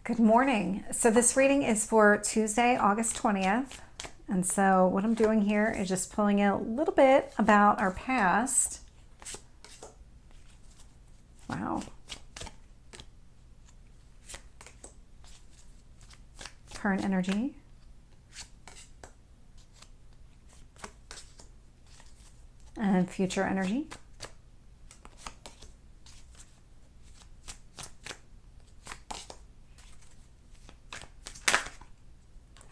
Good morning. So this reading is for Tuesday, August 20th. And so what I'm doing here is just pulling out a little bit about our past. Wow. Current energy. And future energy.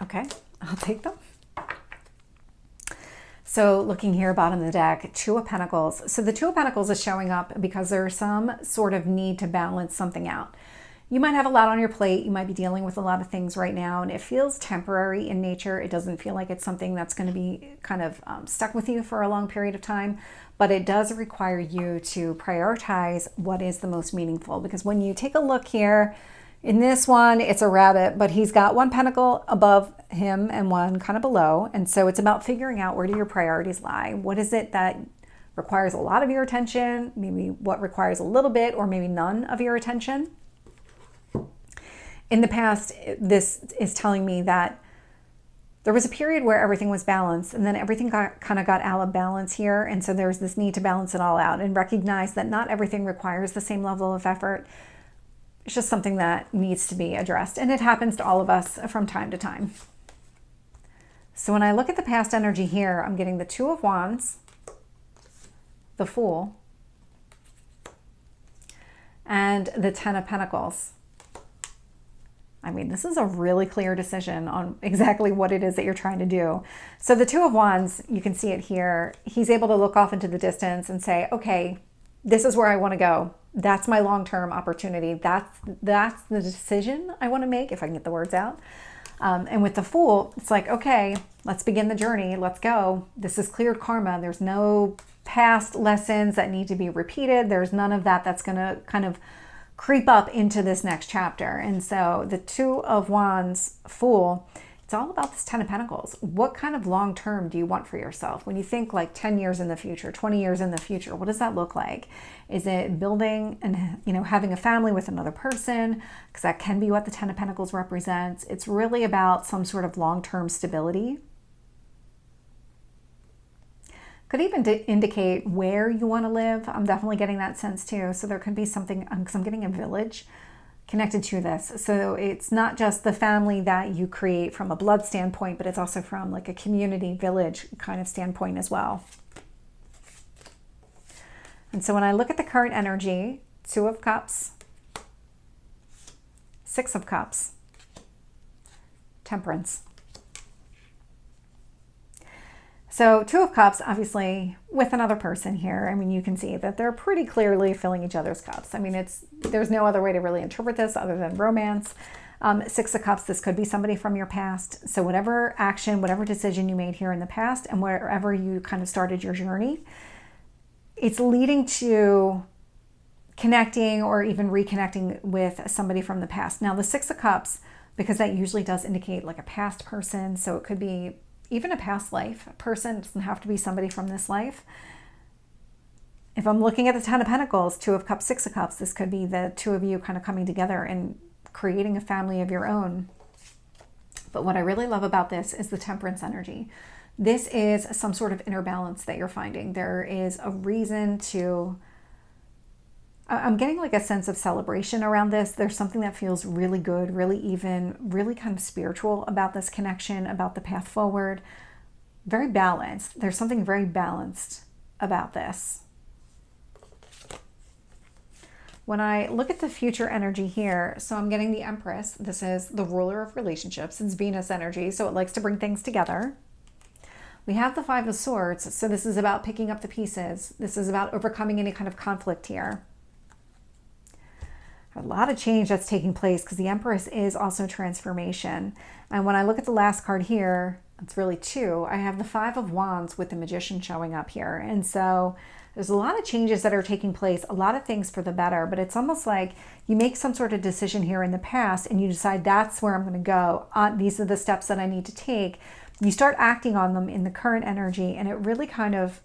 Okay, I'll take them. So looking here, bottom of the deck, Two of Pentacles. So the Two of Pentacles is showing up because there's some sort of need to balance something out. You might have a lot on your plate. You might be dealing with a lot of things right now, and it feels temporary in nature. It doesn't feel like it's something that's going to be kind of stuck with you for a long period of time, but it does require you to prioritize what is the most meaningful. Because when you take a look here, in this one, it's a rabbit, but he's got one pentacle above him and one kind of below. And so it's about figuring out, where do your priorities lie? What is it that requires a lot of your attention? Maybe what requires a little bit or maybe none of your attention? In the past, this is telling me that there was a period where everything was balanced, and then everything kind of got out of balance here. And so there's this need to balance it all out and recognize that not everything requires the same level of effort. It's just something that needs to be addressed. And it happens to all of us from time to time. So when I look at the past energy here, I'm getting the Two of Wands, the Fool, and the Ten of Pentacles. I mean, this is a really clear decision on exactly what it is that you're trying to do. So the Two of Wands, you can see it here. He's able to look off into the distance and say, okay, this is where I want to go. That's my long-term opportunity. That's the decision I want to make, if I can get the words out. And with the Fool, it's like, okay, let's begin the journey. Let's go. This is cleared karma. There's no past lessons that need to be repeated. There's none of that that's going to kind of creep up into this next chapter. And so the Two of Wands, Fool, it's all about this Ten of Pentacles. What kind of long-term do you want for yourself? When you think like 10 years in the future, 20 years in the future, what does that look like? Is it building and, having a family with another person? Because that can be what the Ten of Pentacles represents. It's really about some sort of long-term stability. Could even indicate where you want to live. I'm definitely getting that sense too. So there could be something, because I'm getting a village connected to this. So it's not just the family that you create from a blood standpoint, but it's also from like a community village kind of standpoint as well. And so when I look at the current energy, Two of Cups, Six of Cups, Temperance. So Two of Cups, obviously with another person here, I mean, you can see that they're pretty clearly filling each other's cups. I mean, there's no other way to really interpret this other than romance. Six of Cups, this could be somebody from your past. So whatever action, whatever decision you made here in the past and wherever you kind of started your journey, it's leading to connecting or even reconnecting with somebody from the past. Now the Six of Cups, because that usually does indicate like a past person. So it could be even a past life person. It doesn't have to be somebody from this life. If I'm looking at the Ten of Pentacles, Two of Cups, Six of Cups, this could be the two of you kind of coming together and creating a family of your own. But what I really love about this is the Temperance energy. This is some sort of inner balance that you're finding. There is a reason to, I'm getting like a sense of celebration around this. There's something that feels really good, really even, really kind of spiritual about this connection, about the path forward. Very balanced. There's something very balanced about this. When I look at the future energy here, so I'm getting the Empress. This is the ruler of relationships. It's Venus energy, so it likes to bring things together. We have the Five of Swords, so this is about picking up the pieces. This is about overcoming any kind of conflict here. A lot of change that's taking place because the Empress is also transformation. And when I look at the last card here, it's really two. I have the Five of Wands with the Magician showing up here. And so there's a lot of changes that are taking place, a lot of things for the better, but it's almost like you make some sort of decision here in the past and you decide that's where I'm going to go. These are the steps that I need to take. You start acting on them in the current energy, and it really kind of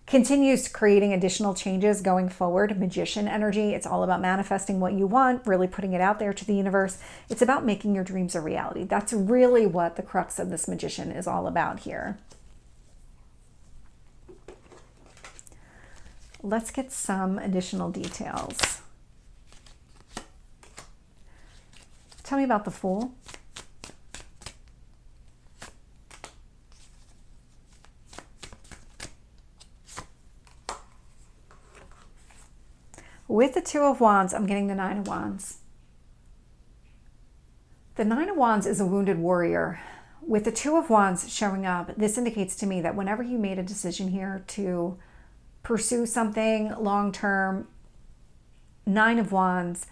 continues creating additional changes going forward. Magician energy. It's all about manifesting what you want, really putting it out there to the universe. It's about making your dreams a reality. That's really what the crux of this magician is all about here. Let's get some additional details. Tell me about the Fool. With the Two of Wands, I'm getting the Nine of Wands. The Nine of Wands is a wounded warrior. With the Two of Wands showing up, this indicates to me that whenever you made a decision here to pursue something long-term, Nine of Wands,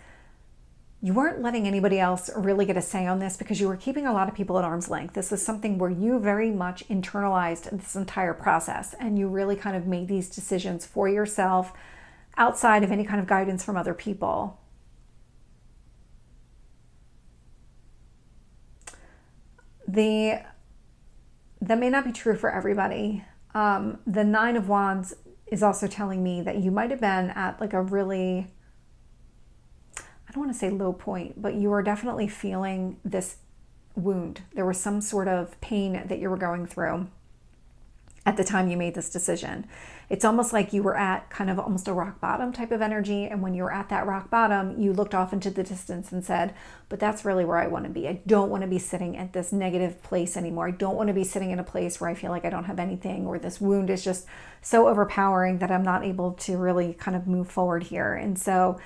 you weren't letting anybody else really get a say on this because you were keeping a lot of people at arm's length. This was something where you very much internalized this entire process and you really kind of made these decisions for yourself outside of any kind of guidance from other people. That may not be true for everybody. The Nine of Wands is also telling me that you might have been at like a really, I don't want to say low point, but you were definitely feeling this wound. There was some sort of pain that you were going through at the time you made this decision. It's almost like you were at kind of almost a rock bottom type of energy. And when you were at that rock bottom, you looked off into the distance and said, but that's really where I want to be. I don't want to be sitting at this negative place anymore. I don't want to be sitting in a place where I feel like I don't have anything, or this wound is just so overpowering that I'm not able to really kind of move forward here. And so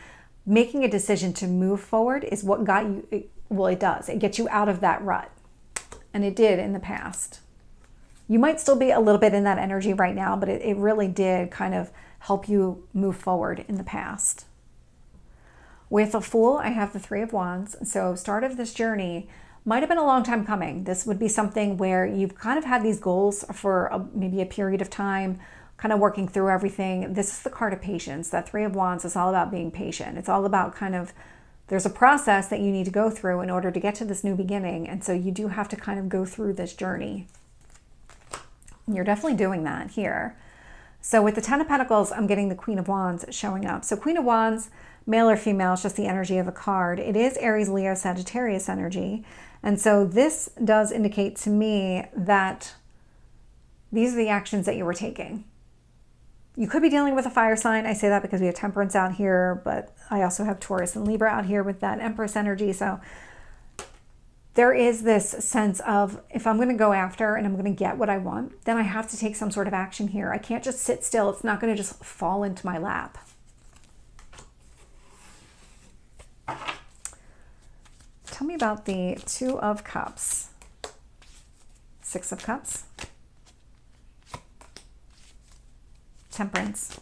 making a decision to move forward is what got you, well, it does. It gets you out of that rut. And it did in the past. You might still be a little bit in that energy right now, but it really did kind of help you move forward in the past. With a Fool, I have the Three of Wands. So start of this journey might have been a long time coming. This would be something where you've kind of had these goals for maybe a period of time, kind of working through everything. This is the card of patience. That Three of Wands is all about being patient. It's all about kind of, there's a process that you need to go through in order to get to this new beginning. And so you do have to kind of go through this journey. You're definitely doing that here. So with the Ten of Pentacles, I'm getting the Queen of Wands showing up. So Queen of Wands, male or female, is just the energy of a card. It is Aries, Leo, Sagittarius energy. And so this does indicate to me that these are the actions that you were taking. You could be dealing with a fire sign. I say that because we have Temperance out here, but I also have Taurus and Libra out here with that Empress energy. So there is this sense of, if I'm going to go after and I'm going to get what I want, then I have to take some sort of action here. I can't just sit still. It's not going to just fall into my lap. Tell me about the Two of Cups, Six of Cups, Temperance,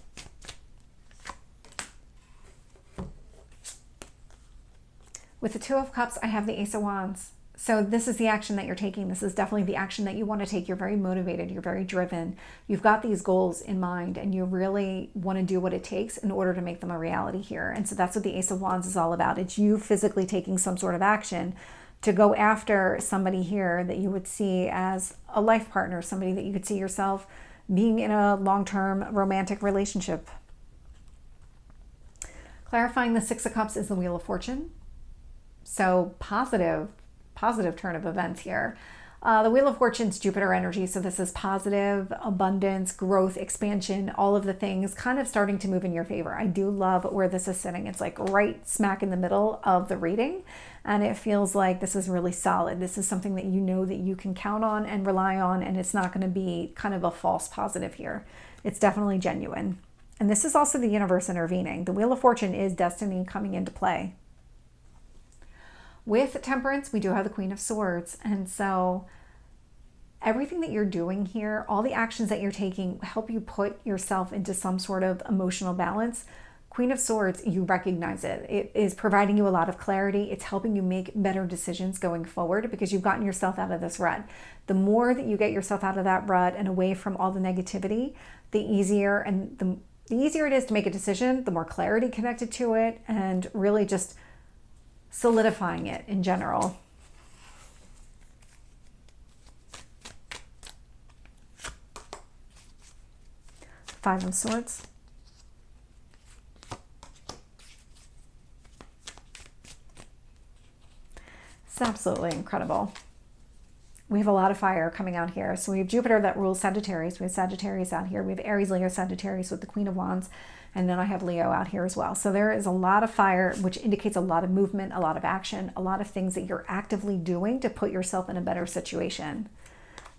with the Two of Cups, I have the Ace of Wands. So this is the action that you're taking. This is definitely the action that you want to take. You're very motivated. You're very driven. You've got these goals in mind and you really want to do what it takes in order to make them a reality here. And so that's what the Ace of Wands is all about. It's you physically taking some sort of action to go after somebody here that you would see as a life partner, somebody that you could see yourself being in a long-term romantic relationship. Clarifying the Six of Cups is the Wheel of Fortune. So positive turn of events here. The Wheel of Fortune's Jupiter energy. So this is positive, abundance, growth, expansion, all of the things kind of starting to move in your favor. I do love where this is sitting. It's like right smack in the middle of the reading. And it feels like this is really solid. This is something that you know that you can count on and rely on. And it's not going to be kind of a false positive here. It's definitely genuine. And this is also the universe intervening. The Wheel of Fortune is destiny coming into play. With Temperance, we do have the Queen of Swords. And so everything that you're doing here, all the actions that you're taking help you put yourself into some sort of emotional balance. Queen of Swords, you recognize it. It is providing you a lot of clarity. It's helping you make better decisions going forward because you've gotten yourself out of this rut. The more that you get yourself out of that rut and away from all the negativity, the easier it is to make a decision, the more clarity connected to it, and really just solidifying it in general. Five of Swords. It's absolutely incredible. We have a lot of fire coming out here. So we have Jupiter that rules Sagittarius. We have Sagittarius out here. We have Aries, Leo, Sagittarius with the Queen of Wands. And then I have Leo out here as well. So there is a lot of fire, which indicates a lot of movement, a lot of action, a lot of things that you're actively doing to put yourself in a better situation.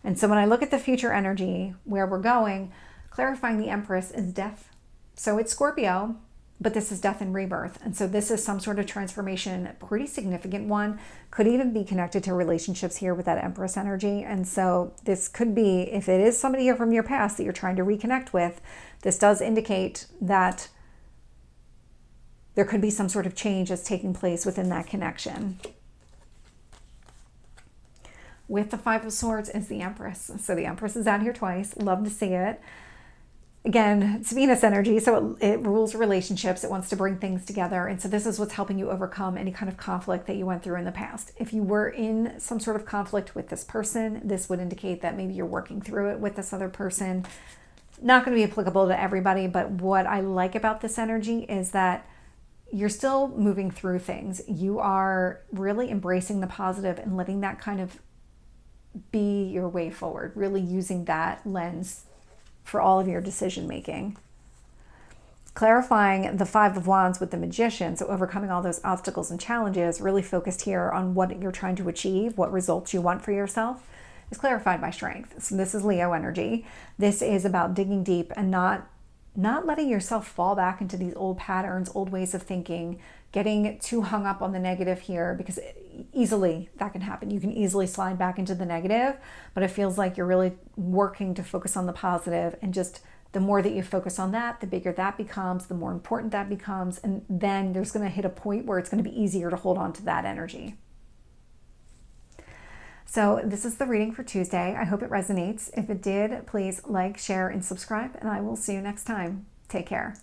And so when I look at the future energy, where we're going, clarifying the Empress is death. So it's Scorpio, but this is death and rebirth. And so this is some sort of transformation, a pretty significant one. Could even be connected to relationships here with that Empress energy. And so this could be, if it is somebody here from your past that you're trying to reconnect with, this does indicate that there could be some sort of change that's taking place within that connection. With the Five of Swords is the Empress. So the Empress is out here twice. Love to see it. Again, it's Venus energy, so it rules relationships. It wants to bring things together. And so this is what's helping you overcome any kind of conflict that you went through in the past. If you were in some sort of conflict with this person, this would indicate that maybe you're working through it with this other person. Not going to be applicable to everybody, but what I like about this energy is that you're still moving through things. You are really embracing the positive and letting that kind of be your way forward, really using that lens for all of your decision making. Clarifying the Five of Wands with the Magician, so overcoming all those obstacles and challenges, really focused here on what you're trying to achieve, what results you want for yourself, is clarified by Strength. So this is Leo energy. This is about digging deep and not letting yourself fall back into these old patterns, old ways of thinking, getting too hung up on the negative here, because easily that can happen. You can easily slide back into the negative, but it feels like you're really working to focus on the positive, and just the more that you focus on that, the bigger that becomes, the more important that becomes, and then there's going to hit a point where it's going to be easier to hold on to that energy. So this is the reading for Tuesday. I hope it resonates. If it did, please like, share, and subscribe, and I will see you next time. Take care.